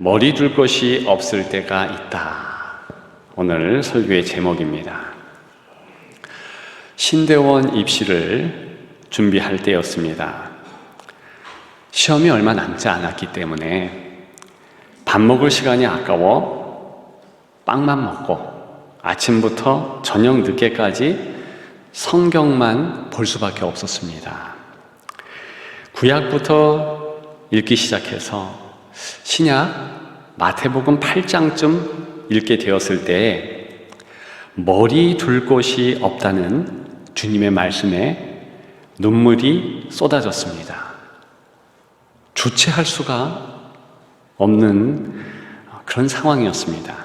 머리 둘 곳이 없을 때가 있다. 오늘 설교의 제목입니다. 신대원 입시를 준비할 때였습니다. 시험이 얼마 남지 않았기 때문에 밥 먹을 시간이 아까워 빵만 먹고 아침부터 저녁 늦게까지 성경만 볼 수밖에 없었습니다. 구약부터 읽기 시작해서 신약 마태복음 8장쯤 읽게 되었을 때 머리 둘 곳이 없다는 주님의 말씀에 눈물이 쏟아졌습니다. 주체할 수가 없는 그런 상황이었습니다.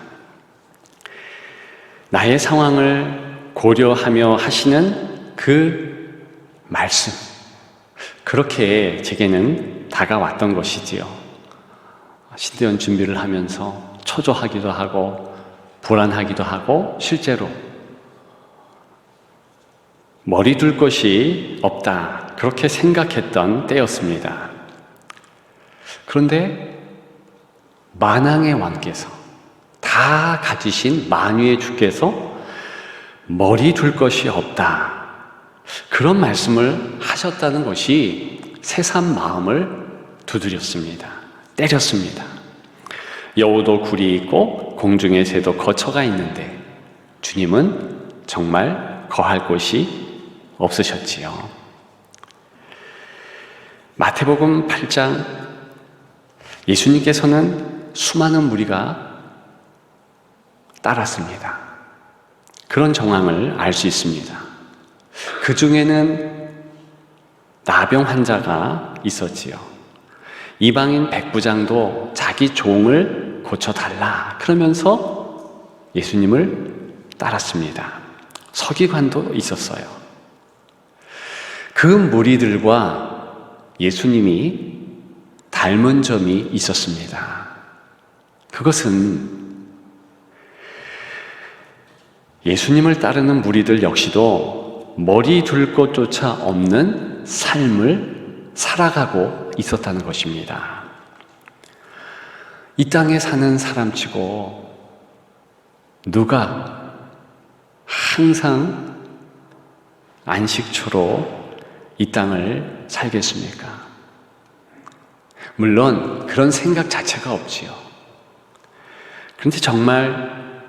나의 상황을 고려하며 하시는 그 말씀, 그렇게 제게는 다가왔던 것이지요. 신대원 준비를 하면서 초조하기도 하고 불안하기도 하고 실제로 머리 둘 곳이 없다, 그렇게 생각했던 때였습니다. 그런데 만왕의 왕께서, 다 가지신 만유의 주께서 머리 둘 것이 없다, 그런 말씀을 하셨다는 것이 새삼 마음을 두드렸습니다. 때렸습니다. 여우도 굴이 있고 공중의 새도 거처가 있는데 주님은 정말 거할 곳이 없으셨지요. 마태복음 8장, 예수님께서는 수많은 무리가 따랐습니다. 그런 정황을 알 수 있습니다. 그 중에는 나병 환자가 있었지요. 이방인 백부장도 자기 종을 고쳐달라 그러면서 예수님을 따랐습니다. 서기관도 있었어요. 그 무리들과 예수님이 닮은 점이 있었습니다. 그것은 예수님을 따르는 무리들 역시도 머리 둘 곳조차 없는 삶을 살아가고 있었다는 것입니다. 이 땅에 사는 사람치고 누가 항상 안식초로 이 땅을 살겠습니까? 물론 그런 생각 자체가 없지요. 그런데 정말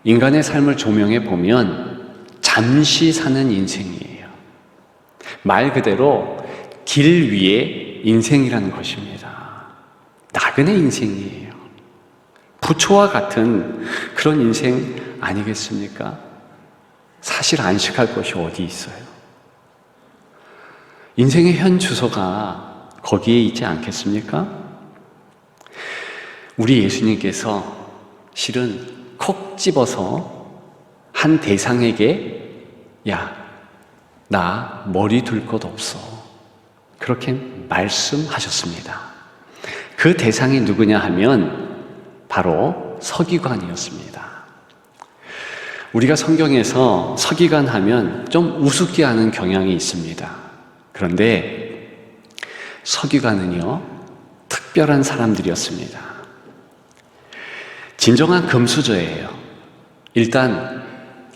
인간의 삶을 조명해 보면 잠시 사는 인생이에요. 말 그대로 길 위의 인생이라는 것입니다. 나그네 인생이에요. 부초와 같은 그런 인생 아니겠습니까? 사실 안식할 곳이 어디 있어요? 인생의 현 주소가 거기에 있지 않겠습니까? 우리 예수님께서 실은 콕 집어서 한 대상에게 야, 나 머리 둘 곳 없어, 그렇게 말씀하셨습니다. 그 대상이 누구냐 하면 바로 서기관이었습니다. 우리가 성경에서 서기관 하면 좀 우습게 하는 경향이 있습니다. 그런데 서기관은요, 특별한 사람들이었습니다. 진정한 금수저예요. 일단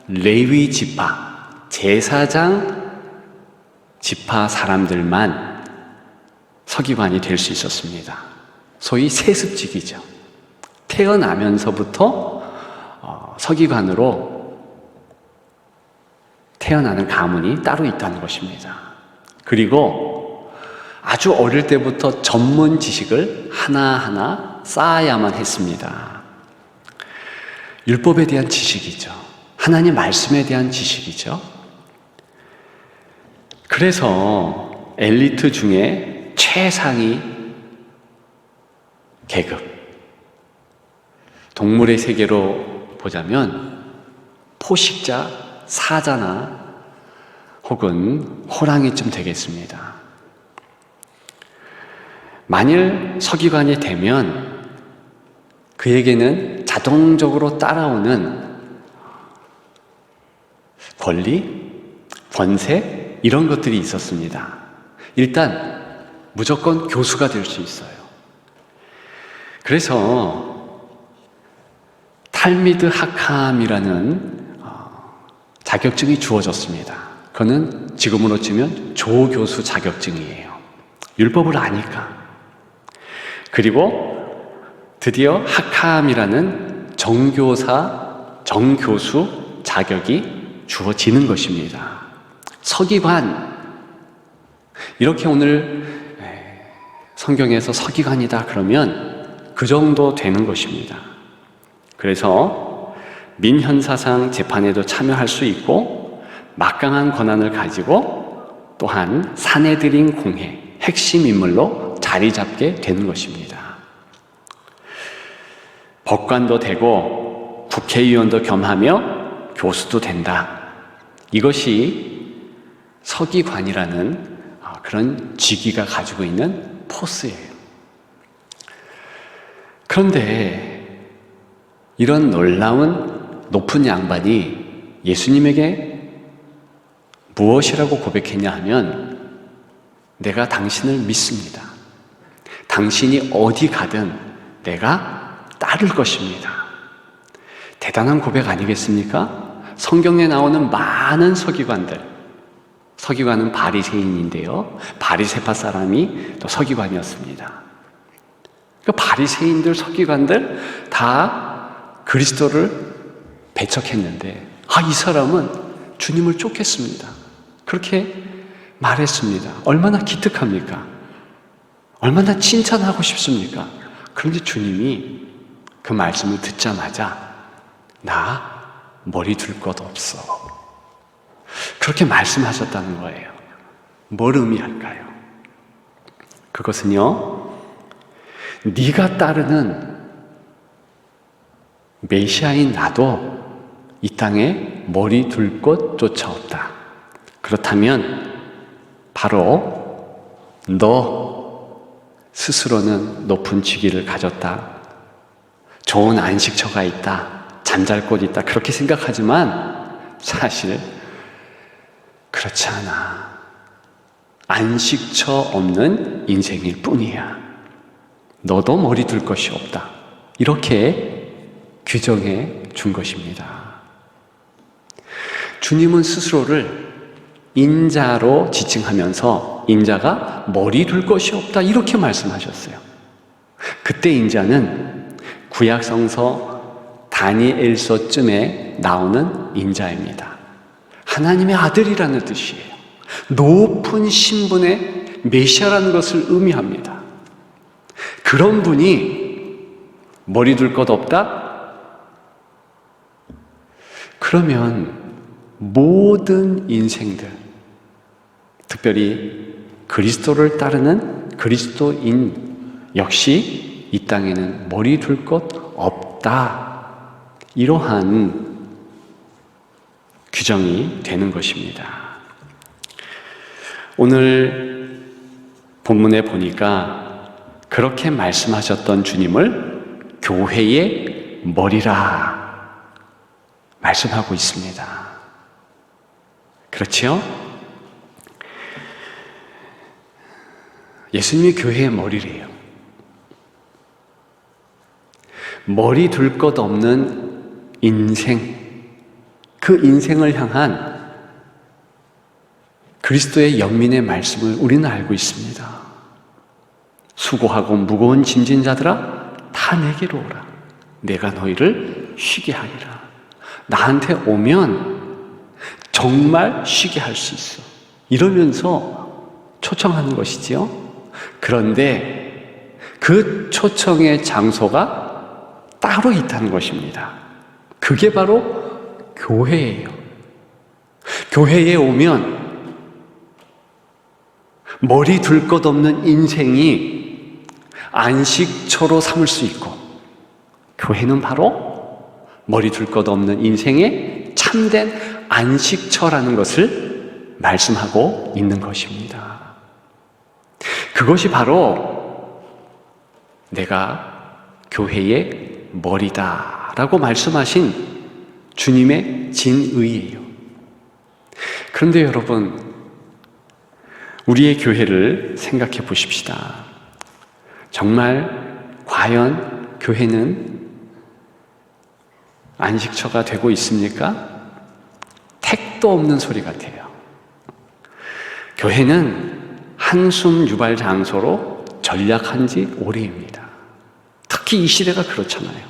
레위 지파, 제사장 지파 사람들만 서기관이 될 수 있었습니다. 소위 세습직이죠. 태어나면서부터 서기관으로 태어나는 가문이 따로 있다는 것입니다. 그리고 아주 어릴 때부터 전문 지식을 하나하나 쌓아야만 했습니다. 율법에 대한 지식이죠. 하나님 말씀에 대한 지식이죠. 그래서 엘리트 중에 최상위 계급, 동물의 세계로 보자면 포식자, 사자나 혹은 호랑이쯤 되겠습니다. 만일 서기관이 되면 그에게는 자동적으로 따라오는 권리, 권세, 이런 것들이 있었습니다. 일단 무조건 교수가 될 수 있어요. 그래서 탈미드 하캄이라는 자격증이 주어졌습니다. 그거는 지금으로 치면 조교수 자격증이에요. 율법을 아니까. 그리고 드디어 하캄이라는 정교수 자격이 주어지는 것입니다. 서기관, 이렇게 오늘 성경에서 서기관이다 그러면 그 정도 되는 것입니다. 그래서 민현사상 재판에도 참여할 수 있고 막강한 권한을 가지고 또한 사내들인 공회 핵심 인물로 자리 잡게 되는 것입니다. 법관도 되고 국회의원도 겸하며 교수도 된다. 이것이 서기관이라는 그런 직위가 가지고 있는 포스예요. 그런데 이런 놀라운 높은 양반이 예수님에게 무엇이라고 고백했냐 하면, 내가 당신을 믿습니다. 당신이 어디 가든 내가 따를 것입니다. 대단한 고백 아니겠습니까? 성경에 나오는 많은 서기관은 바리새인인데요, 바리새파 사람이 또 서기관이었습니다. 그 바리새인들, 서기관들 다 그리스도를 배척했는데 이 사람은 주님을 쫓겠습니다. 그렇게 말했습니다. 얼마나 기특합니까? 얼마나 칭찬하고 싶습니까? 그런데 주님이 그 말씀을 듣자마자 나 머리 둘 것 없어, 그렇게 말씀하셨다는 거예요. 뭘 의미할까요? 그것은요, 네가 따르는 메시아인 나도 이 땅에 머리 둘 곳조차 없다. 그렇다면 바로 너 스스로는 높은 직위를 가졌다, 좋은 안식처가 있다, 잠잘 곳 있다, 그렇게 생각하지만 사실 그렇지 않아. 안식처 없는 인생일 뿐이야. 너도 머리 둘 것이 없다. 이렇게 규정해 준 것입니다. 주님은 스스로를 인자로 지칭하면서 인자가 머리 둘 것이 없다, 이렇게 말씀하셨어요. 그때 인자는 구약성서 다니엘서쯤에 나오는 인자입니다. 하나님의 아들이라는 뜻이에요. 높은 신분의 메시아라는 것을 의미합니다. 그런 분이 머리 둘 것 없다? 그러면 모든 인생들, 특별히 그리스도를 따르는 그리스도인 역시 이 땅에는 머리 둘 것 없다, 이러한 규정이 되는 것입니다. 오늘 본문에 보니까 그렇게 말씀하셨던 주님을 교회의 머리라 말씀하고 있습니다. 그렇지요? 예수님이 교회의 머리래요. 머리 둘 것 없는 인생, 그 인생을 향한 그리스도의 연민의 말씀을 우리는 알고 있습니다. 수고하고 무거운 짐진 자들아 다 내게로 오라. 내가 너희를 쉬게 하리라. 나한테 오면 정말 쉬게 할 수 있어. 이러면서 초청하는 것이지요. 그런데 그 초청의 장소가 따로 있다는 것입니다. 그게 바로 교회예요. 교회에 오면 머리 둘 것 없는 인생이 안식처로 삼을 수 있고, 교회는 바로 머리 둘 것 없는 인생의 참된 안식처라는 것을 말씀하고 있는 것입니다. 그것이 바로 내가 교회의 머리다라고 말씀하신 주님의 진의예요. 그런데 여러분, 우리의 교회를 생각해 보십시다. 정말 과연 교회는 안식처가 되고 있습니까? 택도 없는 소리 같아요. 교회는 한숨 유발 장소로 전락한 지 오래입니다. 특히 이 시대가 그렇잖아요.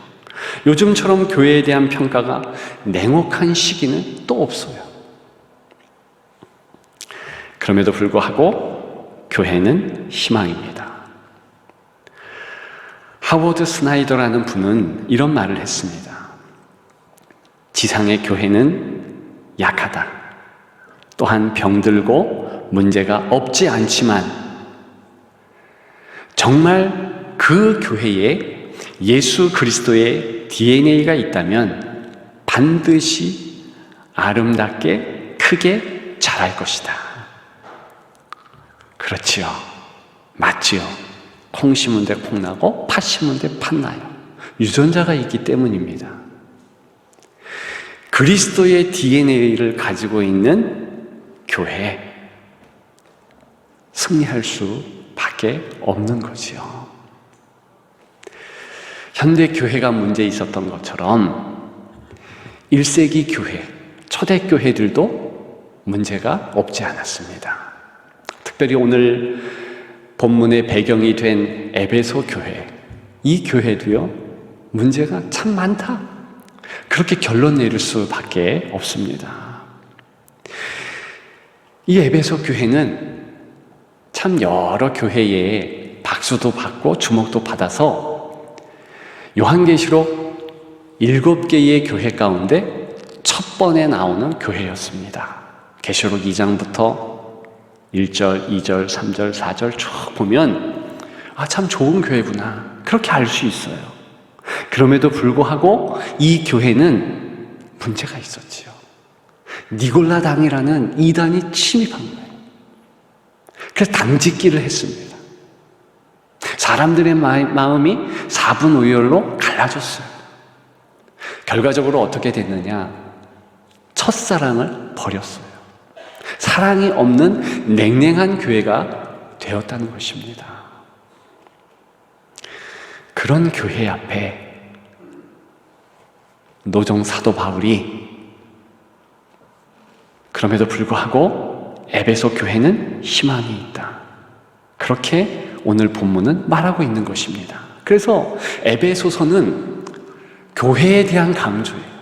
요즘처럼 교회에 대한 평가가 냉혹한 시기는 또 없어요. 그럼에도 불구하고 교회는 희망입니다. 하워드 스나이더라는 분은 이런 말을 했습니다. 지상의 교회는 약하다. 또한 병들고 문제가 없지 않지만 정말 그 교회에 예수 그리스도의 DNA가 있다면 반드시 아름답게 크게 자랄 것이다. 그렇지요. 맞지요. 콩 심은 데 콩 나고 팥 심은 데 팥 나요. 유전자가 있기 때문입니다. 그리스도의 DNA를 가지고 있는 교회, 승리할 수밖에 없는 거지요. 현대 교회가 문제 있었던 것처럼 1세기 교회, 초대교회들도 문제가 없지 않았습니다. 특별히 오늘 본문의 배경이 된 에베소 교회, 이 교회도요, 문제가 참 많다. 그렇게 결론 내릴 수밖에 없습니다. 이 에베소 교회는 참 여러 교회에 박수도 받고 주목도 받아서 요한계시록 7개의 교회 가운데 첫 번에 나오는 교회였습니다. 계시록 2장부터 1절, 2절, 3절, 4절 쭉 보면 참 좋은 교회구나. 그렇게 알 수 있어요. 그럼에도 불구하고 이 교회는 문제가 있었지요. 니골라당이라는 이단이 침입한 거예요. 그래서 당짓기를 했습니다. 사람들의 마음이 사분오열로 갈라졌어요. 결과적으로 어떻게 됐느냐? 첫사랑을 버렸어요. 사랑이 없는 냉랭한 교회가 되었다는 것입니다. 그런 교회 앞에 노종 사도 바울이 그럼에도 불구하고 에베소 교회는 희망이 있다. 그렇게 오늘 본문은 말하고 있는 것입니다. 그래서 에베소서는 교회에 대한 강조예요.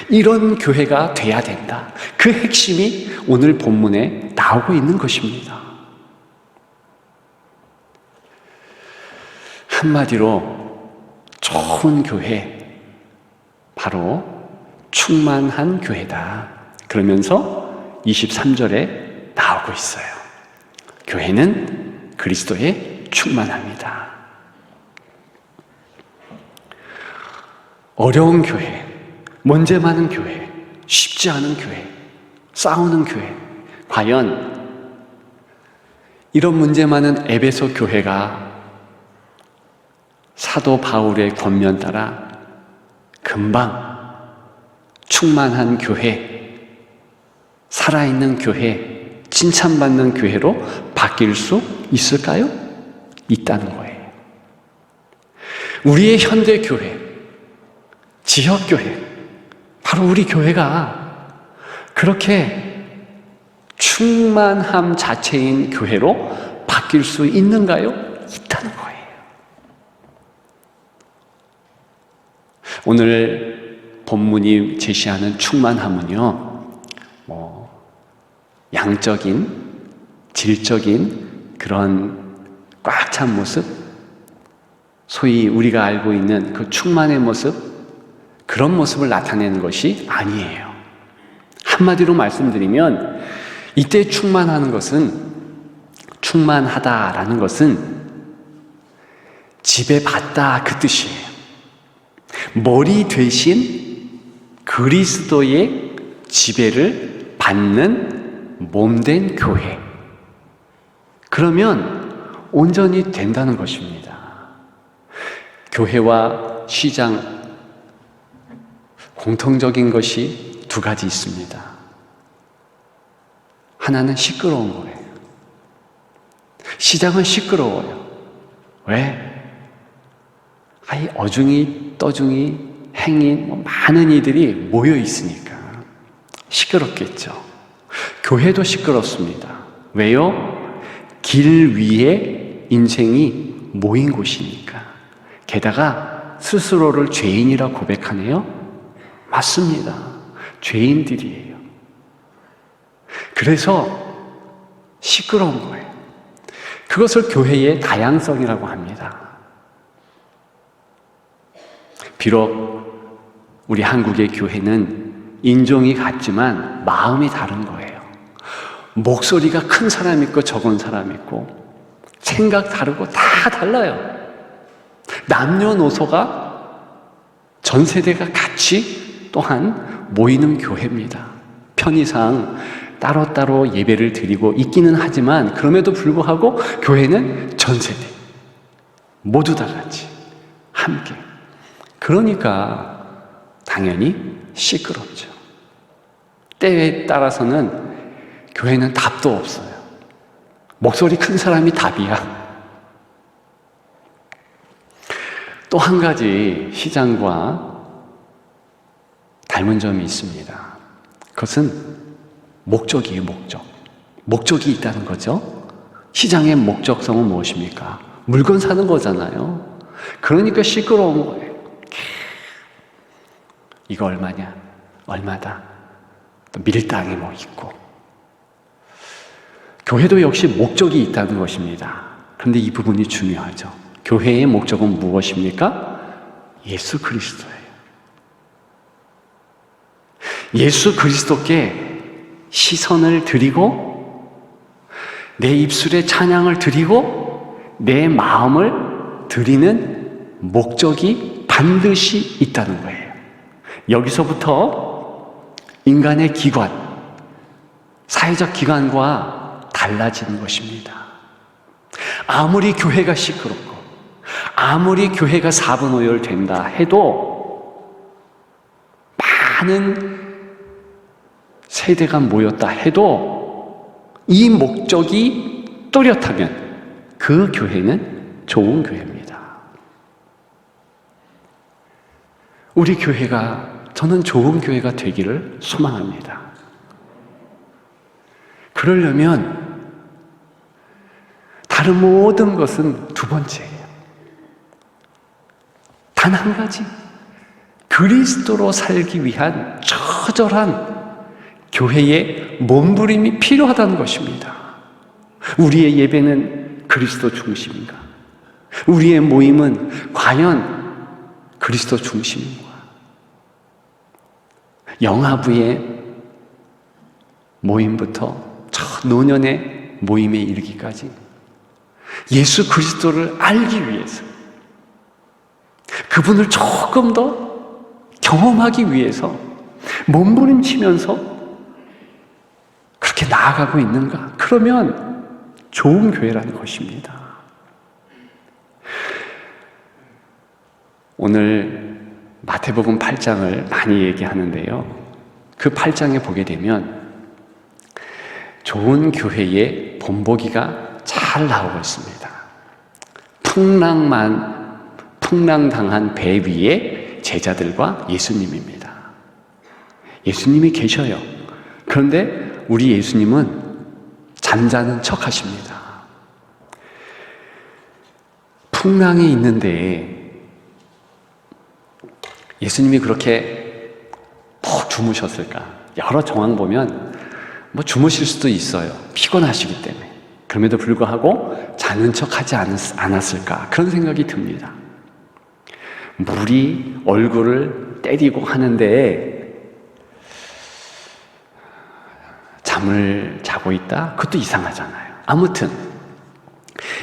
이런 교회가 돼야 된다. 그 핵심이 오늘 본문에 나오고 있는 것입니다. 한마디로 좋은 교회, 바로 충만한 교회다. 그러면서 23절에 나오고 있어요. 교회는 그리스도에 충만합니다. 어려운 교회, 문제 많은 교회, 쉽지 않은 교회, 싸우는 교회, 과연 이런 문제 많은 에베소 교회가 사도 바울의 권면 따라 금방 충만한 교회, 살아있는 교회, 칭찬받는 교회로 바뀔 수 있을까요? 있다는 거예요. 우리의 현대 교회, 지역교회, 바로 우리 교회가 그렇게 충만함 자체인 교회로 바뀔 수 있는가요? 있다는 거예요. 오늘 본문이 제시하는 충만함은요, 양적인, 질적인 그런 꽉 찬 모습, 소위 우리가 알고 있는 그 충만의 모습, 그런 모습을 나타내는 것이 아니에요. 한마디로 말씀드리면 이때 충만하다라는 것은 지배받다 그 뜻이에요. 머리 대신 그리스도의 지배를 받는 몸된 교회. 그러면 온전히 된다는 것입니다. 교회와 시장 공통적인 것이 두 가지 있습니다. 하나는 시끄러운 거예요. 시장은 시끄러워요. 왜? 아예 어중이 떠중이 행인 많은 이들이 모여 있으니까 시끄럽겠죠. 교회도 시끄럽습니다. 왜요? 길 위에 인생이 모인 곳이니까. 게다가 스스로를 죄인이라 고백하네요. 맞습니다. 죄인들이에요. 그래서 시끄러운 거예요. 그것을 교회의 다양성이라고 합니다. 비록 우리 한국의 교회는 인종이 같지만 마음이 다른 거예요. 목소리가 큰 사람 있고 적은 사람 있고 생각 다르고 다 달라요. 남녀노소가 전 세대가 같이 또한 모이는 교회입니다. 편의상 따로따로 예배를 드리고 있기는 하지만 그럼에도 불구하고 교회는 전 세대 모두 다 같이 함께. 그러니까 당연히 시끄럽죠. 때에 따라서는 교회는 답도 없어요. 목소리 큰 사람이 답이야. 또 한 가지 시장과 닮은 점이 있습니다. 그것은 목적이에요, 목적. 목적이 있다는 거죠. 시장의 목적성은 무엇입니까? 물건 사는 거잖아요. 그러니까 시끄러운 거예요. 이거 얼마냐? 얼마다? 또 밀당이 뭐 있고. 교회도 역시 목적이 있다는 것입니다. 그런데 이 부분이 중요하죠. 교회의 목적은 무엇입니까? 예수 그리스도예요. 예수 그리스도께 시선을 드리고 내 입술에 찬양을 드리고 내 마음을 드리는 목적이 반드시 있다는 거예요. 여기서부터 인간의 기관, 사회적 기관과 달라지는 것입니다. 아무리 교회가 시끄럽고 아무리 교회가 사분오열된다 해도 많은 세대가 모였다 해도 이 목적이 또렷하면 그 교회는 좋은 교회입니다. 우리 교회가 저는 좋은 교회가 되기를 소망합니다. 그러려면 다른 모든 것은 두 번째예요. 단 한 가지, 그리스도로 살기 위한 처절한 교회의 몸부림이 필요하다는 것입니다. 우리의 예배는 그리스도 중심인가? 우리의 모임은 과연 그리스도 중심인가? 영아부의 모임부터 저 노년의 모임에 이르기까지 예수 그리스도를 알기 위해서, 그분을 조금 더 경험하기 위해서 몸부림치면서 그렇게 나아가고 있는가? 그러면 좋은 교회라는 것입니다. 오늘 마태복음 8장을 많이 얘기하는데요. 그 8장에 보게 되면 좋은 교회의 본보기가 잘 나오고 있습니다. 풍랑당한 배 위에 제자들과 예수님입니다. 예수님이 계셔요. 그런데 우리 예수님은 잠자는 척 하십니다. 풍랑이 있는데 예수님이 그렇게 푹 주무셨을까? 여러 정황 보면 뭐 주무실 수도 있어요. 피곤하시기 때문에. 그럼에도 불구하고 자는 척 하지 않았을까? 그런 생각이 듭니다. 물이 얼굴을 때리고 하는데 잠을 자고 있다? 그것도 이상하잖아요. 아무튼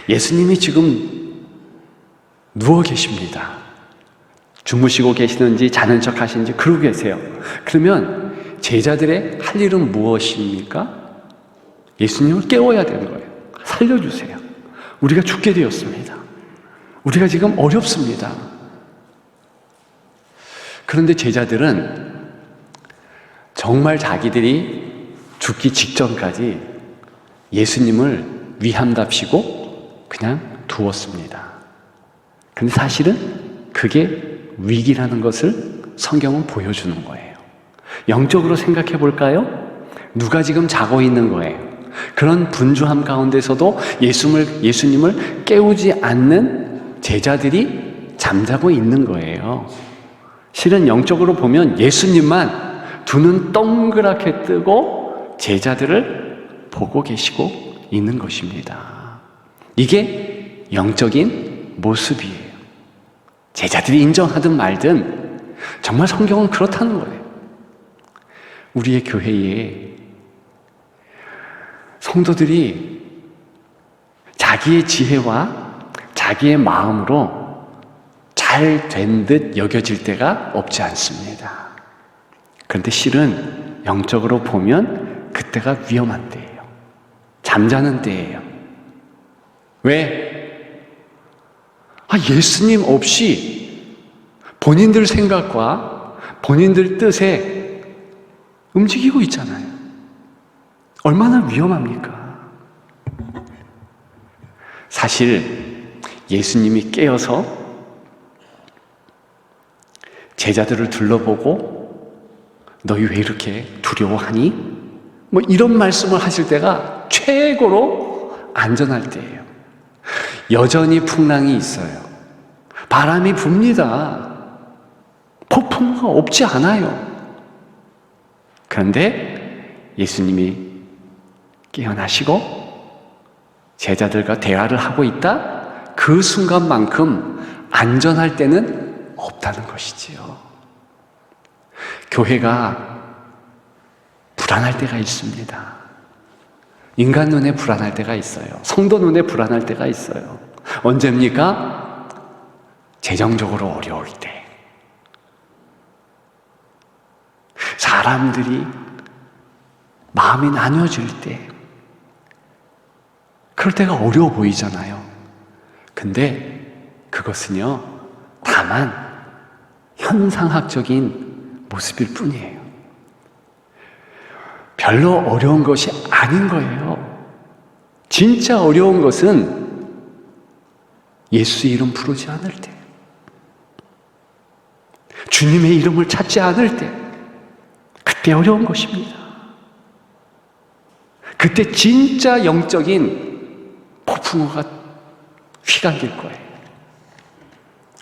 예수님이 지금 누워 계십니다. 주무시고 계시는지 자는 척 하시는지 그러고 계세요. 그러면 제자들의 할 일은 무엇입니까? 예수님을 깨워야 되는 거예요. 살려주세요. 우리가 죽게 되었습니다. 우리가 지금 어렵습니다. 그런데 제자들은 정말 자기들이 죽기 직전까지 예수님을 위함답시고 그냥 두었습니다. 근데 사실은 그 그게 위기라는 것을 성경은 보여주는 거예요. 영적으로 생각해 볼까요? 누가 지금 자고 있는 거예요. 그런 분주함 가운데서도 예수님을 깨우지 않는 제자들이 잠자고 있는 거예요. 실은 영적으로 보면 예수님만 두 눈 동그랗게 뜨고 제자들을 보고 계시고 있는 것입니다. 이게 영적인 모습이에요. 제자들이 인정하든 말든 정말 성경은 그렇다는 거예요. 우리의 교회에 성도들이 자기의 지혜와 자기의 마음으로 잘 된 듯 여겨질 때가 없지 않습니다. 그런데 실은 영적으로 보면 그때가 위험한 때예요. 잠자는 때예요. 왜? 예수님 없이 본인들 생각과 본인들 뜻에 움직이고 있잖아요. 얼마나 위험합니까? 사실 예수님이 깨어서 제자들을 둘러보고 너희 왜 이렇게 두려워하니? 이런 말씀을 하실 때가 최고로 안전할 때예요. 여전히 풍랑이 있어요. 바람이 붑니다. 폭풍우가 없지 않아요. 그런데 예수님이 깨어나시고 제자들과 대화를 하고 있다? 그 순간만큼 안전할 때는 없다는 것이지요. 교회가 불안할 때가 있습니다. 인간 눈에 불안할 때가 있어요. 성도 눈에 불안할 때가 있어요. 언제입니까? 재정적으로 어려울 때. 사람들이 마음이 나뉘어질 때. 그럴 때가 어려워 보이잖아요. 근데 그것은요, 다만 현상학적인 모습일 뿐이에요. 별로 어려운 것이 아닌 거예요. 진짜 어려운 것은 예수 이름 부르지 않을 때, 주님의 이름을 찾지 않을 때, 그때 어려운 것입니다. 그때 진짜 영적인 폭풍우가 휘갈길 거예요.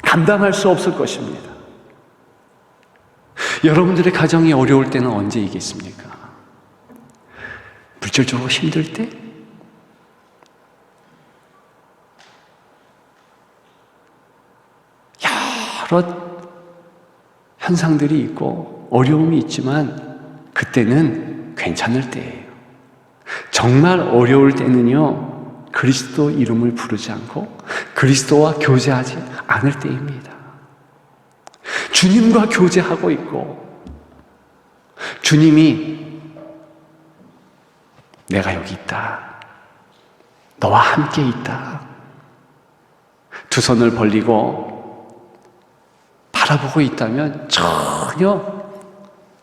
감당할 수 없을 것입니다. 여러분들의 가정이 어려울 때는 언제이겠습니까? 물질적으로 힘들 때? 여러 현상들이 있고 어려움이 있지만 그때는 괜찮을 때예요. 정말 어려울 때는요, 그리스도 이름을 부르지 않고 그리스도와 교제하지 않을 때입니다. 주님과 교제하고 있고 주님이 내가 여기 있다. 너와 함께 있다. 두 손을 벌리고 바라보고 있다면 전혀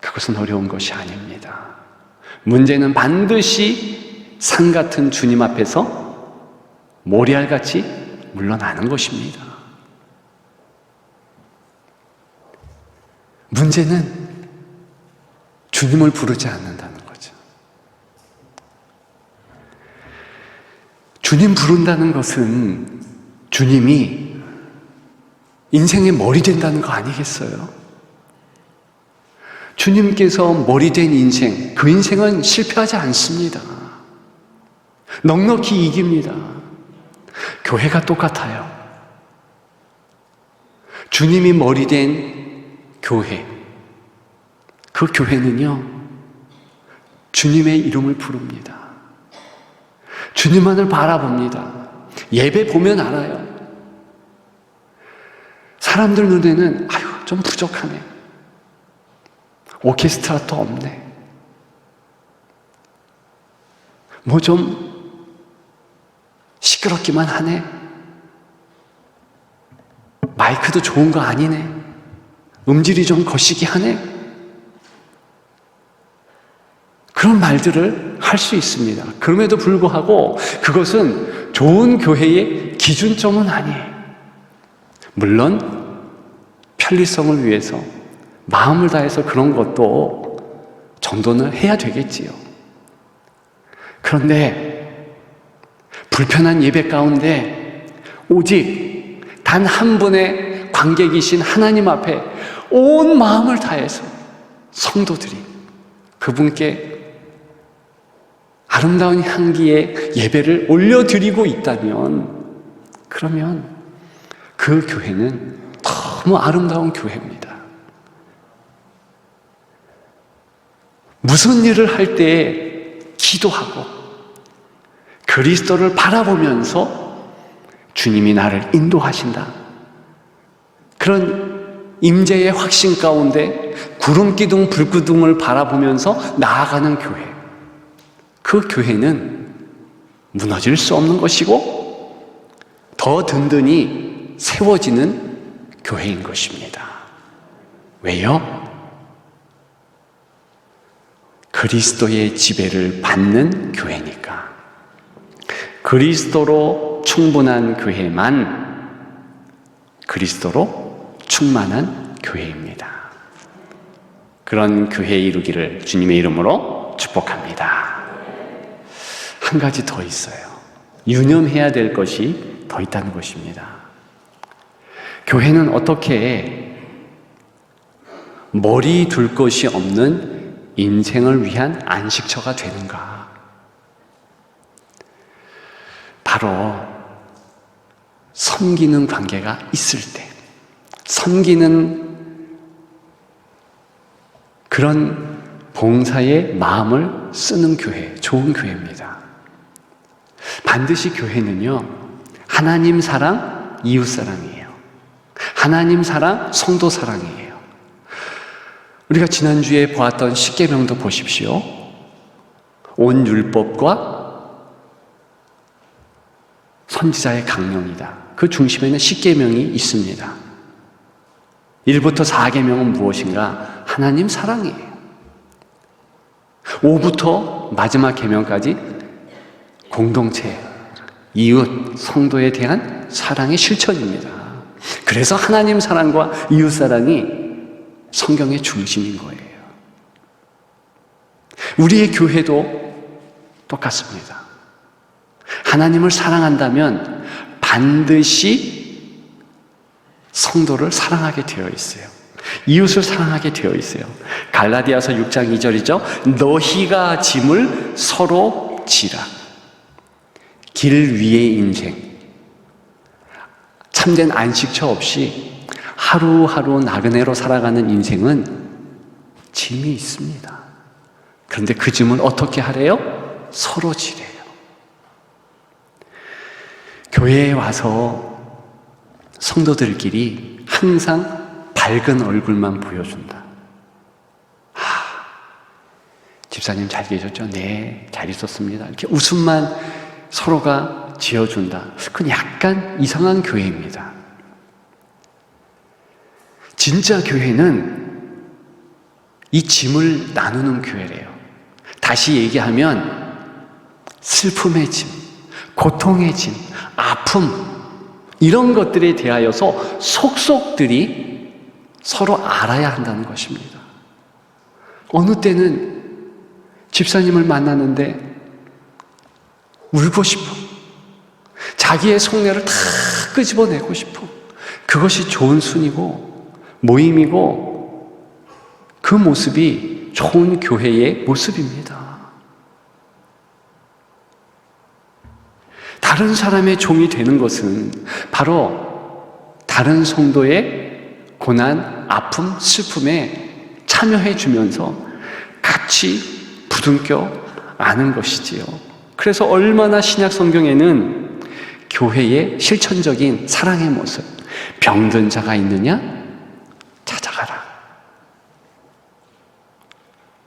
그것은 어려운 것이 아닙니다. 문제는 반드시 산 같은 주님 앞에서 모리알같이 물러나는 것입니다. 문제는 주님을 부르지 않는다는 거죠. 주님 부른다는 것은 주님이 인생의 머리 된다는 거 아니겠어요? 주님께서 머리 된 인생, 그 인생은 실패하지 않습니다. 넉넉히 이깁니다. 교회가 똑같아요. 주님이 머리 된 교회, 그 교회는요, 주님의 이름을 부릅니다. 주님만을 바라봅니다. 예배 보면 알아요. 사람들 눈에는 좀 부족하네. 오케스트라도 없네. 뭐 좀 시끄럽기만 하네. 마이크도 좋은 거 아니네. 음질이 좀 거시기 하네. 그런 말들을 할 수 있습니다. 그럼에도 불구하고 그것은 좋은 교회의 기준점은 아니에요. 물론 편리성을 위해서 마음을 다해서 그런 것도 정도는 해야 되겠지요. 그런데 불편한 예배 가운데 오직 단 한 분의 관객이신 하나님 앞에 온 마음을 다해서 성도들이 그분께 아름다운 향기의 예배를 올려드리고 있다면, 그러면 그 교회는 너무 아름다운 교회입니다. 무슨 일을 할 때 기도하고 그리스도를 바라보면서 주님이 나를 인도하신다, 그런 임재의 확신 가운데 구름기둥 불기둥을 바라보면서 나아가는 교회, 그 교회는 무너질 수 없는 것이고 더 든든히 세워지는 교회인 것입니다. 왜요? 그리스도의 지배를 받는 교회니까. 그리스도로 충분한 교회만 그리스도로 충만한 교회입니다. 그런 교회 이루기를 주님의 이름으로 축복합니다. 한 가지 더 있어요. 유념해야 될 것이 더 있다는 것입니다. 교회는 어떻게 머리 둘 것이 없는 인생을 위한 안식처가 되는가? 바로 섬기는 관계가 있을 때, 섬기는 그런 봉사의 마음을 쓰는 교회, 좋은 교회입니다. 반드시 교회는요, 하나님 사랑, 이웃 사랑이에요. 하나님 사랑, 성도 사랑이에요. 우리가 지난주에 보았던 십계명도 보십시오. 온 율법과 선지자의 강령이다. 그 중심에는 십계명이 있습니다. 1부터 4계명은 무엇인가? 하나님 사랑이에요. 5부터 마지막 계명까지 공동체, 이웃, 성도에 대한 사랑의 실천입니다. 그래서 하나님 사랑과 이웃 사랑이 성경의 중심인 거예요. 우리의 교회도 똑같습니다. 하나님을 사랑한다면 반드시 성도를 사랑하게 되어 있어요. 이웃을 사랑하게 되어 있어요. 갈라디아서 6장 2절이죠. 너희가 짐을 서로 지라. 길 위의 인생, 참된 안식처 없이 하루하루 나그네로 살아가는 인생은 짐이 있습니다. 그런데 그 짐을 어떻게 하래요? 서로 지래요. 교회에 와서 성도들끼리 항상 밝은 얼굴만 보여준다. 집사님 잘 계셨죠? 네, 잘 있었습니다. 이렇게 웃음만 서로가 지어준다. 그건 약간 이상한 교회입니다. 진짜 교회는 이 짐을 나누는 교회래요. 다시 얘기하면 슬픔의 짐, 고통의 짐, 아픔, 이런 것들에 대하여서 속속들이 서로 알아야 한다는 것입니다. 어느 때는 집사님을 만나는데 울고 싶어. 자기의 속내를 다 끄집어내고 싶어. 그것이 좋은 순이고 모임이고 그 모습이 좋은 교회의 모습입니다. 다른 사람의 종이 되는 것은 바로 다른 성도의 고난, 아픔, 슬픔에 참여해 주면서 같이 부둥켜 안는 것이지요. 그래서 얼마나 신약 성경에는 교회의 실천적인 사랑의 모습, 병든 자가 있느냐? 찾아가라.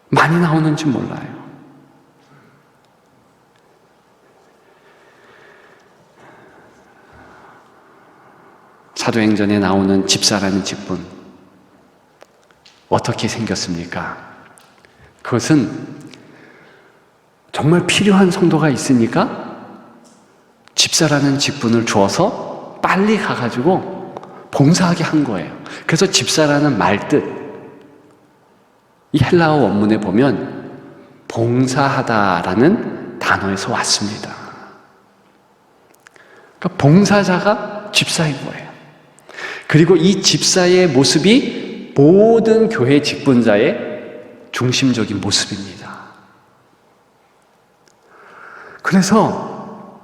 많이 나오는지 몰라요. 사도행전에 나오는 집사라는 직분, 어떻게 생겼습니까? 그것은 정말 필요한 성도가 있으니까 집사라는 직분을 주어서 빨리 가가지고 봉사하게 한 거예요. 그래서 집사라는 말뜻, 이 헬라어 원문에 보면 봉사하다라는 단어에서 왔습니다. 그러니까 봉사자가 집사인 거예요. 그리고 이 집사의 모습이 모든 교회 직분자의 중심적인 모습입니다. 그래서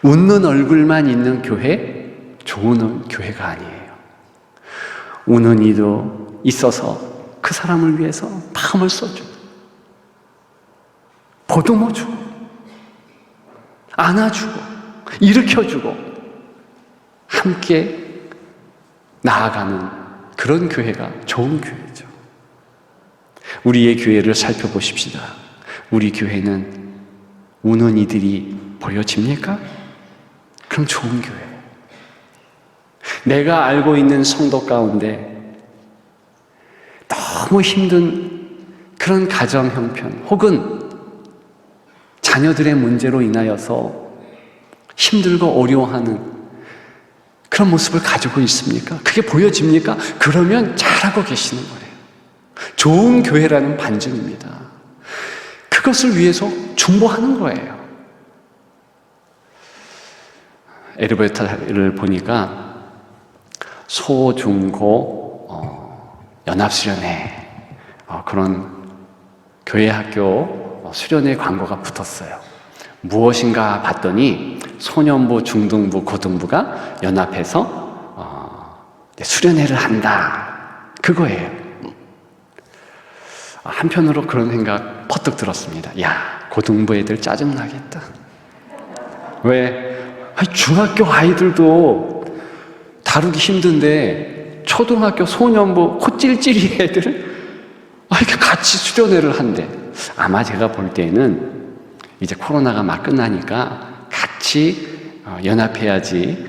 웃는 얼굴만 있는 교회, 좋은 교회가 아니에요. 우는 이도 있어서 그 사람을 위해서 마음을 써주고, 보듬어주고, 안아주고, 일으켜주고, 함께 나아가는 그런 교회가 좋은 교회죠. 우리의 교회를 살펴보십시다. 우리 교회는 우는 이들이 보여집니까? 그럼 좋은 교회. 내가 알고 있는 성도 가운데 너무 힘든 그런 가정 형편 혹은 자녀들의 문제로 인하여서 힘들고 어려워하는 그런 모습을 가지고 있습니까? 그게 보여집니까? 그러면 잘하고 계시는 거예요. 좋은 교회라는 반증입니다. 그것을 위해서 중보하는 거예요. 엘리베이터를 보니까 소, 중, 고 연합수련회 그런 교회 학교 수련회 광고가 붙었어요. 무엇인가 봤더니 소년부, 중등부, 고등부가 연합해서 수련회를 한다. 그거예요. 한편으로 그런 생각 퍼뜩 들었습니다. 야, 고등부 애들 짜증나겠다. 왜? 중학교 아이들도 다루기 힘든데 초등학교 소년부 콧질찔이 애들 이렇게 같이 수련회를 한대. 아마 제가 볼 때는 이제 코로나가 막 끝나니까 같이 연합해야지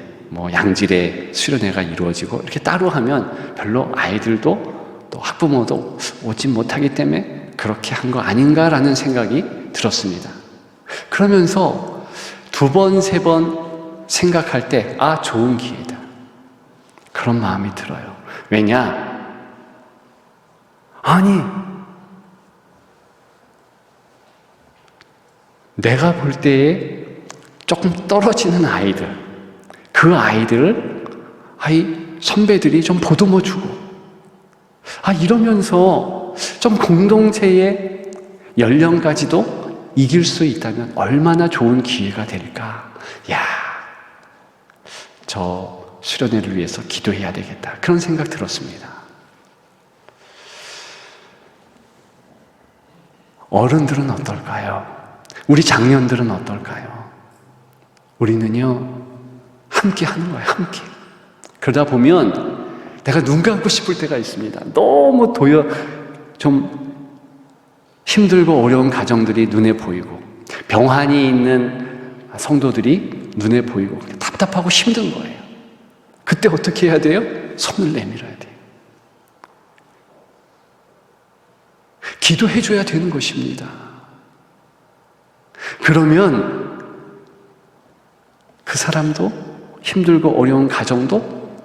양질의 수련회가 이루어지고 이렇게 따로 하면 별로 아이들도 또 학부모도 오지 못하기 때문에 그렇게 한 거 아닌가라는 생각이 들었습니다. 그러면서 두 번, 세 번 생각할 때 좋은 기회다. 그런 마음이 들어요. 왜냐? 아니, 내가 볼 때에 조금 떨어지는 아이들, 그 아이들을 선배들이 좀 보듬어주고 이러면서 좀 공동체의 연령까지도 이길 수 있다면 얼마나 좋은 기회가 될까. 저 수련회를 위해서 기도해야 되겠다. 그런 생각 들었습니다. 어른들은 어떨까요? 우리 장년들은 어떨까요? 우리는요, 함께 하는 거예요, 함께. 그러다 보면 내가 눈 감고 싶을 때가 있습니다. 너무 좀 힘들고 어려운 가정들이 눈에 보이고, 병환이 있는 성도들이 눈에 보이고, 답답하고 힘든 거예요. 그때 어떻게 해야 돼요? 손을 내밀어야 돼요. 기도해줘야 되는 것입니다. 그러면 그 사람도 힘들고 어려운 가정도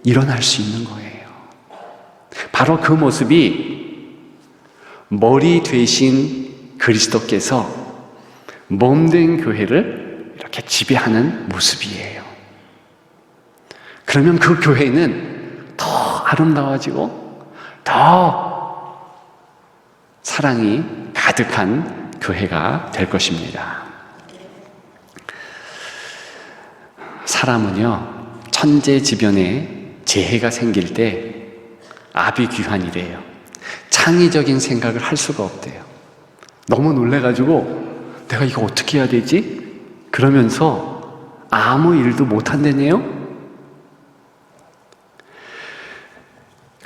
일어날 수 있는 거예요. 바로 그 모습이 머리 되신 그리스도께서 몸된 교회를 이렇게 지배하는 모습이에요. 그러면 그 교회는 더 아름다워지고 더 사랑이 가득한 교회가 될 것입니다. 사람은요, 천재지변에 재해가 생길 때 아비규환이래요. 창의적인 생각을 할 수가 없대요. 너무 놀래가지고 내가 이거 어떻게 해야 되지? 그러면서 아무 일도 못한다네요.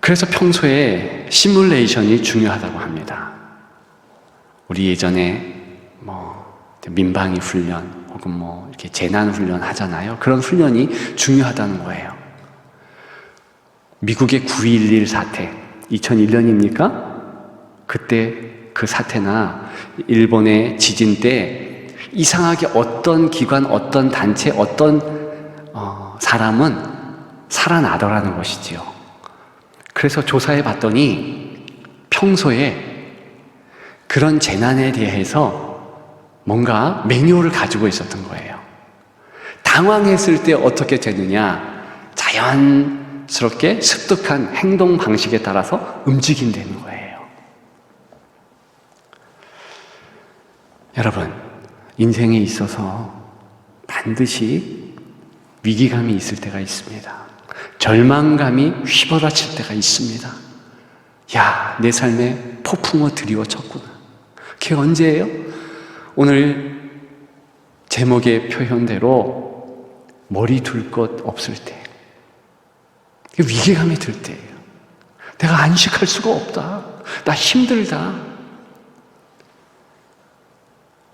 그래서 평소에 시뮬레이션이 중요하다고 합니다. 우리 예전에 민방위 훈련 혹은 이렇게 재난 훈련 하잖아요. 그런 훈련이 중요하다는 거예요. 미국의 9.11 사태, 2001년입니까? 그때 그 사태나 일본의 지진 때 이상하게 어떤 기관, 어떤 단체, 어떤 사람은 살아나더라는 것이지요. 그래서 조사해 봤더니 평소에 그런 재난에 대해서 뭔가 매뉴얼을 가지고 있었던 거예요. 당황했을 때 어떻게 되느냐, 자연스럽게 습득한 행동 방식에 따라서 움직인다는 거예요. 여러분, 인생에 있어서 반드시 위기감이 있을 때가 있습니다. 절망감이 휘몰아칠 때가 있습니다. 야, 내 삶에 폭풍우 드리워쳤구나. 그게 언제예요? 오늘 제목의 표현대로 머리 둘 것 없을 때, 위기감이 들 때예요. 내가 안식할 수가 없다. 나 힘들다.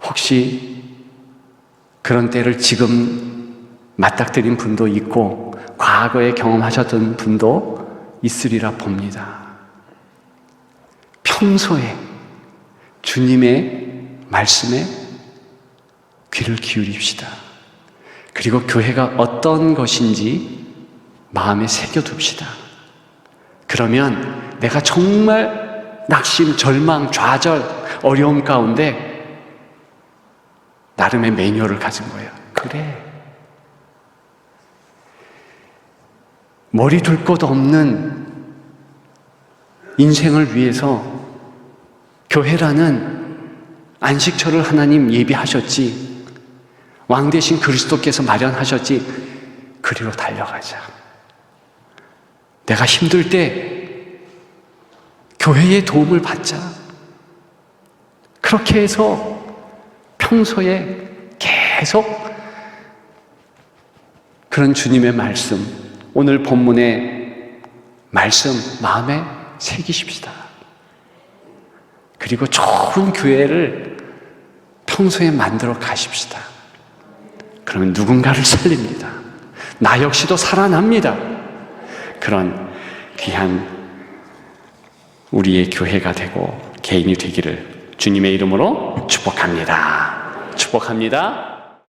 혹시 그런 때를 지금 맞닥뜨린 분도 있고 과거에 경험하셨던 분도 있으리라 봅니다. 평소에 주님의 말씀에 귀를 기울입시다. 그리고 교회가 어떤 것인지 마음에 새겨둡시다. 그러면 내가 정말 낙심, 절망, 좌절, 어려움 가운데 나름의 매뉴얼을 가진 거예요. 그래, 머리 둘 것 없는 인생을 위해서 교회라는 안식처를 하나님 예비하셨지, 왕 대신 그리스도께서 마련하셨지, 그리로 달려가자. 내가 힘들 때 교회의 도움을 받자. 그렇게 해서 평소에 계속 그런 주님의 말씀, 오늘 본문의 말씀 마음에 새기십시다. 그리고 좋은 교회를 평소에 만들어 가십시다. 그러면 누군가를 살립니다. 나 역시도 살아납니다. 그런 귀한 우리의 교회가 되고 개인이 되기를 주님의 이름으로 축복합니다. 축복합니다.